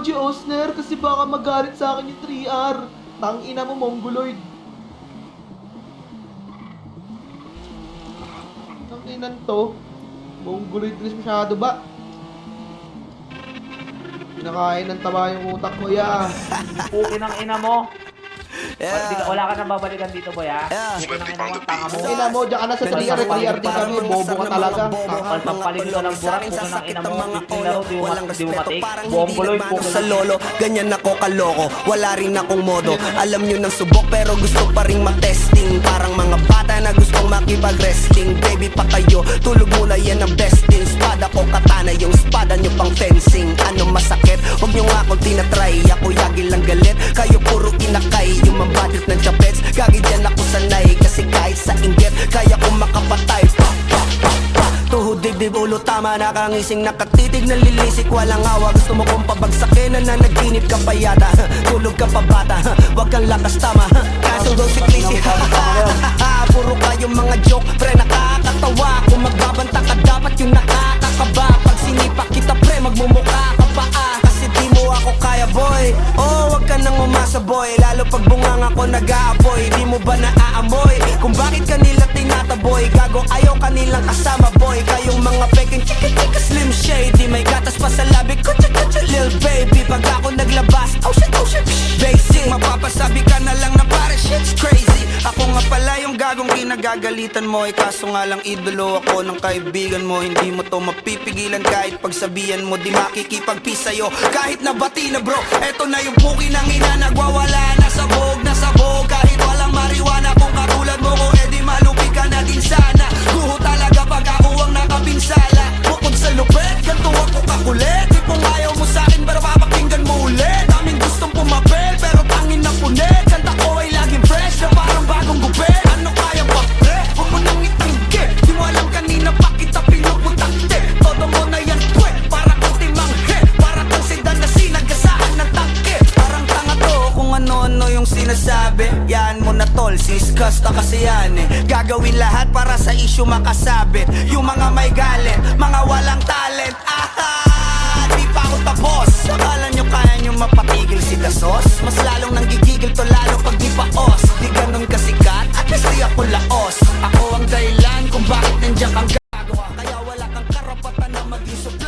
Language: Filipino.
emoji, Osner, kasi baka magalit sa akin yung 3R. Tangina mo, Mongoloid. Tanginan to. Mongoloid rin masyado ba? Pinakain ng taba yung utak mo, ya. Pukin ang ina mo. Yeah. Wala ka nang babalikan dito, boy, ha? Yeah. Pukin ang ina mo, tanga mo. Ina mo, diyan ka na sa 3R. 3R din kami. Bobo ka talaga. Palpapalig ka ng burak, pukin ang ina mo. Laro, di mo matik. Mongoloid, pukin Sa lolo, ganyan ako kaloko. Wala rin akong modo. Alam nyo ng subok pero gusto pa rin matesting. Parang mga bata na gustong makipag-wrestling. Baby pa kayo, tulog muna yan ang besting. Spada ko katana, yung spada nyo pang fencing. Ano masakit? Huwag nyo nga akong tinatry. Ako yagi lang galit, kayo puro inakay. Yung mabadit ng chapets, gagi dyan ako sanay. Kasi kahit sa inggit, kaya kong makapatay. Tuhod, dibdib, ulo, tama, nakangising, nakatitig, nalilisik, walang awa. Gusto mo kong pabagsakin, nananaginip ka pa yata. Tulog ka pa bata, wag kang lakas tama. Kaso daw si Clissy, puro kayong mga joke, pre, nakakatawa. Kung magbabanta ka, dapat yung nakakakaba. Pag sinipak kita, pre, magmumukha ka pa kasi di mo ako kaya, boy. Oh, wag ka nang umasa, boy. Lalo pag bungang ako nag-aapoy. Di mo ba naaamoy kung bakit kanila tinataboy? Gago, ayaw kanilang kasama, boy. Kayong mga peking chika-chika slim shady. May gatas pa sa labi ko, cha-cha-cha, lil baby. Pag ako naglabas, oh shit, basic. Mapapasabi ka na lang na pare, shit's crazy. Ako nga pala yung gagong kinagagalitan mo. Kaso nga lang idolo ako ng kaibigan mo. Hindi mo to mapipigilan kahit pagsabihan mo. Di makikipagpi sa'yo kahit nabati na bro. Eto na yung puki ng ina, nagwawala na sabog. Kahit walang mariwana, kung katulad mo ko, edi malupi ka natin sana. Guho talaga pag ako ang nakapinsala. Bukod sa lupet, ganito ako kakulit. Di kung ayaw mo sa'kin, pero papakinggan mo ulit. Daming gustong pumapel, pero tangin na punit. Kanta ko ay laging fresh, na parang bagong gupit. Ano kaya pa pre? Huwag mo nang itanggi. Di mo alam kanina pa kita pinuputakte. Todo mo na yan pwe, para kang timanghe. Para kang sedan na sinagasaan ng tangke. Parang tanga to kung ano-ano yung sinasabi. Yan mo na tol, siskas na kasi yan eh. Gagawin lahat para sa issue makasabit. Yung mga may galit, mga walang talent. Aha! Di pa ako tapos. Akala nyo kaya nyo mapatigil si Dasos?